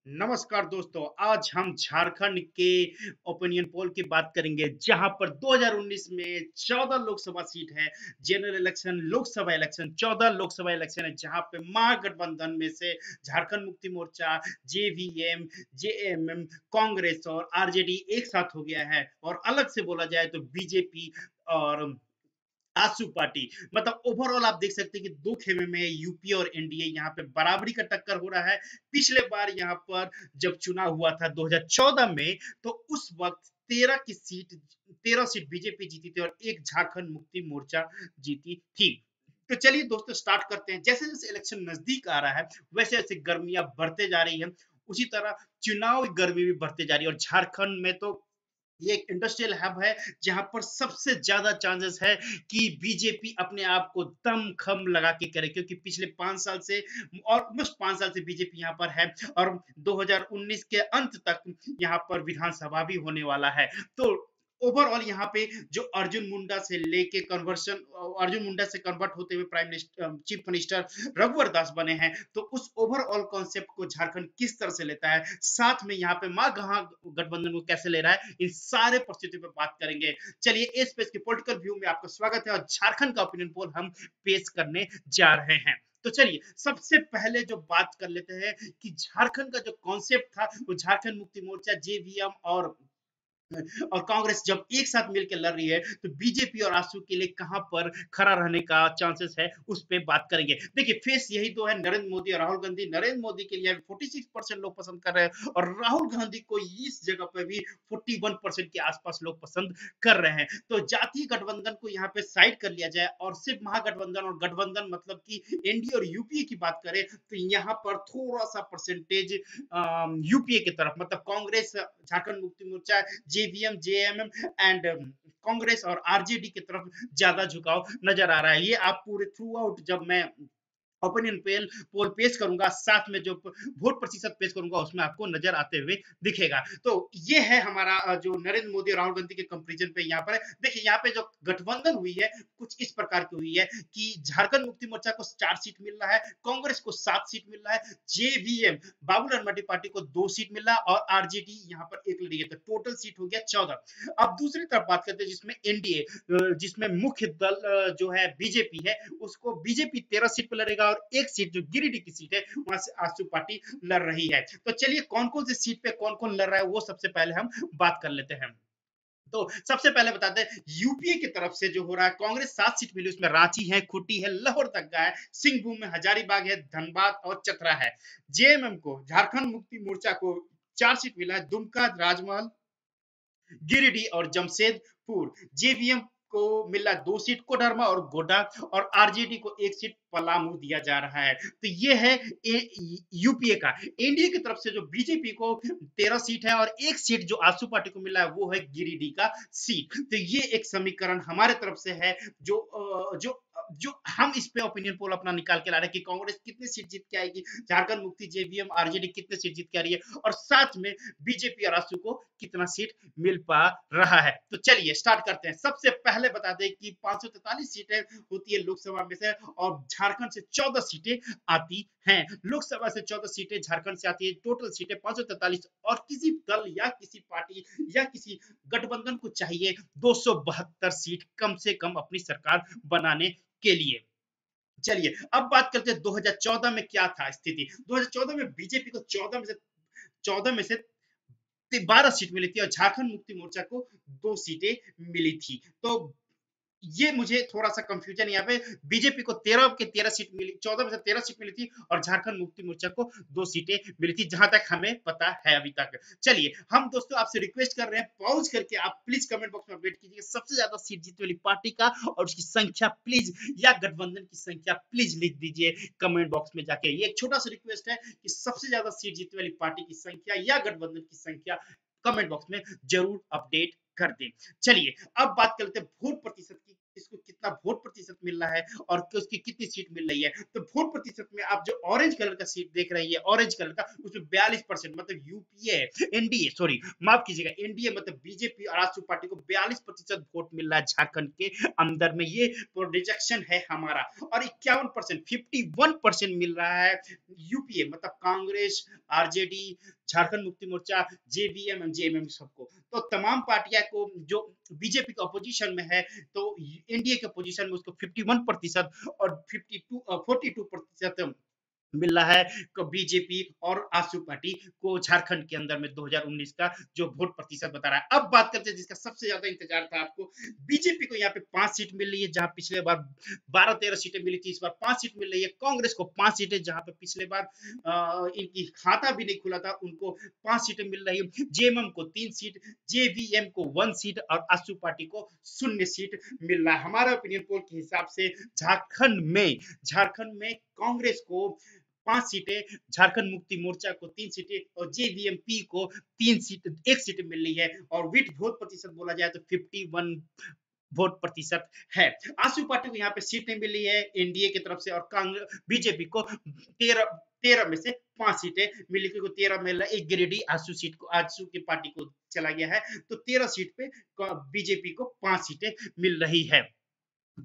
नमस्कार दोस्तों, आज हम झारखंड के ओपिनियन पोल की बात करेंगे जहां पर 2019 में 14 लोकसभा सीट है। General election, Lok Sabha election, 14 Lok Sabha election है जहां पे महागठबंधन में से झारखंड मुक्ति मोर्चा, जेवीएम, जेएमएम, कांग्रेस और आरजेडी एक साथ हो गया है। और अलग से बोला जाए तो बीजेपी और आसू पार्टी, मतलब ओवरऑल आप देख सकते हैं कि दो खेमे में यूपी और एनडीए यहाँ पे बराबरी का टक्कर हो रहा है। पिछले बार यहाँ पर जब चुनाव हुआ था 2014 में, तो उस वक्त 13 सीट बीजेपी जीती थी और एक झारखंड मुक्ति मोर्चा जीती थी। तो चलिए दोस्तों, स्टार्ट करते हैं। जैसे जैसे इलेक्शन नजदीक आ रहा है, वैसे वैसे गर्मियां बढ़ते जा रही है, उसी तरह चुनाव गर्मी भी बढ़ते जा रही है। और झारखंड में तो ये एक इंडस्ट्रियल हब है जहां पर सबसे ज्यादा चांसेस है कि बीजेपी अपने आप को दम खम लगा के करे, क्योंकि पिछले 5 साल से, ऑलमोस्ट 5 साल से बीजेपी यहाँ पर है और 2019 के अंत तक यहाँ पर विधानसभा भी होने वाला है। तो ओवरऑल यहाँ पे जो अर्जुन मुंडा से कन्वर्ट होते हुए प्राइम मिनिस्टर, चीफ मिनिस्टर रघुवर दास बने हैं, तो उस ओवरऑल कॉन्सेप्ट को झारखंड किस तरह से लेता है, साथ में यहाँ पे गठबंधन को कैसे ले रहा है, इन सारे परिस्थितियों पर बात करेंगे। चलिए, इस पेज के पॉलिटिकल व्यू में आपका स्वागत है और झारखंड का ओपिनियन पोल हम पेश करने जा रहे हैं। तो चलिए, सबसे पहले जो बात कर लेते हैं कि झारखंड का जो कॉन्सेप्ट था, वो झारखंड मुक्ति मोर्चा, जेवीएम और कांग्रेस जब एक साथ मिलकर लड़ रही है, तो बीजेपी और आसू के लिए कहां पर खड़ा रहने का चांसेस है, उस पर बात करेंगे। देखिए, फेस यही तो है, नरेंद्र मोदी और राहुल गांधी। नरेंद्र मोदी के लिए 46% लोग पसंद कर रहे हैं और राहुल गांधी को इस जगह पर भी 41% के आसपास लोग पसंद कर रहे हैं। तो जातीय गठबंधन को यहाँ पे साइड कर लिया जाए और सिर्फ महागठबंधन और गठबंधन, मतलब कि एनडीए और यूपीए की बात करें, तो यहाँ पर थोड़ा सा परसेंटेज यूपीए की तरफ, मतलब Congress, Jharkhand Mukti Morcha, JVM, JMM and Congress और आरजेडी की तरफ ज्यादा झुकाव नजर आ रहा है। ये आप पूरे थ्रू आउट, जब मैं ओपिनियन पोल पेश करूंगा, साथ में जो वोट प्रतिशत पेश करूंगा, उसमें आपको नजर आते हुए दिखेगा। तो ये है हमारा जो नरेंद्र मोदी और राहुल गांधी के कंपैरिजन पे यहाँ पर है। देखिए, यहाँ पे जो गठबंधन हुई है, कुछ इस प्रकार की हुई है कि झारखंड मुक्ति मोर्चा को 4 सीट मिल रहा है, कांग्रेस को 7 सीट मिल रहा है, जेवीएम, बाबूलाल मरांडी पार्टी को 2 सीट मिल रहा है और आरजेडी यहाँ पर एक लड़ी है, तो टोटल सीट हो गया 14। अब दूसरी तरफ बात करते हैं जिसमें एनडीए, जिसमें मुख्य दल जो है बीजेपी है, उसको बीजेपी 13 सीट पर लड़ेगा और एक सीट जो गिरिडीह की सीट है, वहां से आसू पार्टी लड़ रही है। तो चलिए, कौन कौन सी सीट पे कौन कौन लड़ रहा है, वो सबसे पहले हम बात कर लेते हैं। तो सबसे पहले बताते हैं यूपीए की तरफ से जो हो रहा है, कांग्रेस 7 सीट मिली, उसमें रांची है, खूंटी है, लोहरदगा है, सिंहभूम में हजारीबाग है, धनबाद और चतरा है। जेएमएम को, झारखंड मुक्ति मोर्चा को 4 सीट मिला है, दुमका, राजमहल, गिरिडीह और जमशेदपुर। जेवीएम को मिला 2 सीट, कोडरमा और गोड्डा, और आरजेडी को 1 सीट पलामू दिया जा रहा है। तो ये है यूपीए का। एनडीए की तरफ से जो बीजेपी को 13 सीट है और 1 सीट जो आसू पार्टी को मिला है, वो है गिरिडीह का सीट। तो ये एक समीकरण हमारे तरफ से है, जो हम इस पे ओपिनियन पोल अपना निकाल के ला रहे हैं कि कांग्रेस कितनी सीट जीत के आएगी, झारखंड मुक्ति, जेवीएम, आरजेडी कितने सीट जीत के आ रही है, और साथ में बीजेपी और आसू को कितना सीट मिल पा रहा है। तो चलिए स्टार्ट करते हैं। सबसे पहले बता दें कि 543 सीटें होती है लोकसभा में से और झारखंड से 14 सीटें आती हैं। लोकसभा से 14 सीटें झारखंड से आती है, टोटल सीटें 543। और किसी दल या किसी पार्टी या किसी गठबंधन को चाहिए 272 सीट कम से कम अपनी सरकार बनाने के लिए। चलिए, अब बात करते हैं 2014 में क्या था स्थिति। 2014 में बीजेपी को 14 में से 12 सीट मिली थी और झारखंड मुक्ति मोर्चा को 2 सीटें मिली थी। तो ये मुझे थोड़ा सा कंफ्यूजन यहाँ पे, बीजेपी को 13 के 13 सीट मिली, 14 में से 13 सीट मिली थी और झारखंड मुक्ति मोर्चा को 2 सीटें मिली थी, जहां तक हमें पता है अभी तक। चलिए, हम दोस्तों आपसे रिक्वेस्ट कर रहे हैं, पॉज करके आप प्लीज कमेंट बॉक्स में अपडेट कीजिए सबसे ज्यादा सीट जीतने वाली पार्टी का और उसकी संख्या प्लीज, या गठबंधन की संख्या प्लीज लिख दीजिए कमेंट बॉक्स में जाके। ये एक छोटा सा रिक्वेस्ट है कि सबसे ज्यादा सीट जीतने वाली पार्टी की संख्या या गठबंधन की संख्या कमेंट बॉक्स में जरूर अपडेट कर दें। चलिए, अब बात करते हैं वोट प्रतिशत की। इसको कितना वोट प्रतिशत मिल रहा है और उसकी कितनी सीट मिल रही है। तो वोट प्रतिशत में आप जो ऑरेंज कलर का सीट देख रही है, ऑरेंज कलर का, उसमें 42% मतलब यूपीए, एनडीए सॉरी माफ कीजिएगा, एनडीए मतलब बीजेपी और आजसू पार्टी को 42% वोट मिल रहा है झारखंड के अंदर में। ये प्रोजेक्शन है हमारा। और 51%, 51% मिल रहा है यूपीए मतलब Congress, RJD, Jharkhand Mukti Morcha, JVM, JMM सबको। तो तमाम पार्टियां को जो बीजेपी के अपोजिशन में है, तो एनडीए के पोजीशन में उसको 51% और 42% मिल रहा है बीजेपी और आजसू पार्टी को झारखंड के अंदर में 2019 का जो वोट प्रतिशत बता रहा है। अब बात करते हैं जिसका सबसे ज्यादा इंतजार था आपको। बीजेपी को यहाँ पे 5 सीट मिल रही है, जहां पिछले बार 12-13 सीटें मिली थी, इस बार 5 सीट मिल रही है। कांग्रेस को 5 सीटें, जहां पे पिछले बार इनकी खाता भी नहीं खुला था, उनको 5 सीटें मिल रही है। जेएमएम को 3 सीट, जेवीएम को 1 सीट और आजसू पार्टी को 0 सीट मिल रहा है। हमारा ओपिनियन पोल के हिसाब से झारखंड में कांग्रेस को 5 सीटें, झारखंड मुक्ति मोर्चा को 3 सीटें और जेवीएमपी को 3 सीट, 1 सीट मिल रही है। और विट वोट प्रतिशत बोला जाए तो 51 वोट प्रतिशत है। आजसू पार्टी को यहाँ पे सीट नहीं मिली है एनडीए की तरफ से, और कांग्रेस बीजेपी को 13 में से 5 सीटें मिली, क्योंकि 13 में एक गिरिडीह आजसू सीट को, आजसू की पार्टी को चला गया है। तो 13 सीट पे बीजेपी को 5 सीटें मिल रही है।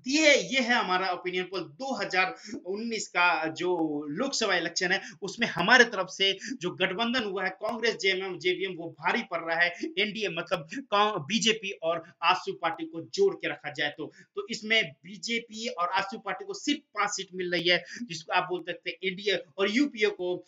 ये है हमारा ओपिनियन पोल 2019 का जो लोकसभा इलेक्शन है, उसमें हमारे तरफ से जो गठबंधन हुआ है कांग्रेस, जेएमएम, जेवीएम, वो भारी पड़ रहा है। एनडीए मतलब बीजेपी और आजसू पार्टी को जोड़ के रखा जाए तो इसमें बीजेपी और आजसू पार्टी को सिर्फ 5 सीट मिल रही है, जिसको आप बोल सकते हैं एनडीए, और यूपीए को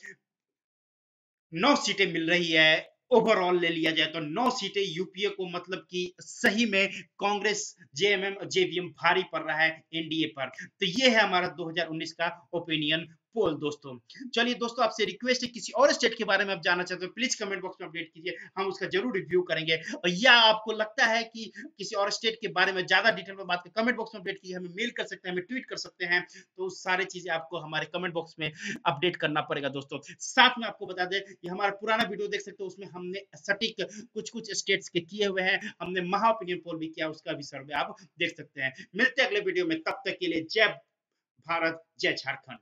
9 सीटें मिल रही है। ओवरऑल ले लिया जाए तो 9 सीटें यूपीए को, मतलब कि सही में कांग्रेस, जेएमएम, जेवीएम भारी पड़ रहा है एनडीए पर। तो ये है हमारा 2019 का ओपिनियन पोल दोस्तों। चलिए दोस्तों, आपसे रिक्वेस्ट है, किसी और स्टेट के बारे में आप जानना चाहते हो प्लीज कमेंट बॉक्स में अपडेट कीजिए, हम उसका जरूर रिव्यू करेंगे। और या आपको लगता है कि किसी और स्टेट के बारे में ज्यादा डिटेल में बात कमेंट बॉक्स में अपडेट कीजिए, हमें मेल कर सकते हैं, हमें ट्वीट कर सकते हैं। तो सारी चीजें आपको हमारे कमेंट बॉक्स में अपडेट करना पड़ेगा दोस्तों। साथ में आपको बता दें, ये हमारा पुराना वीडियो देख सकते हो, उसमें हमने सटीक कुछ स्टेट्स के किए हुए हैं, हमने महा ओपिनियन पोल भी किया, उसका भी सर्वे आप देख सकते हैं। मिलते हैं अगले वीडियो में, तब तक के लिए जय भारत, जय झारखंड।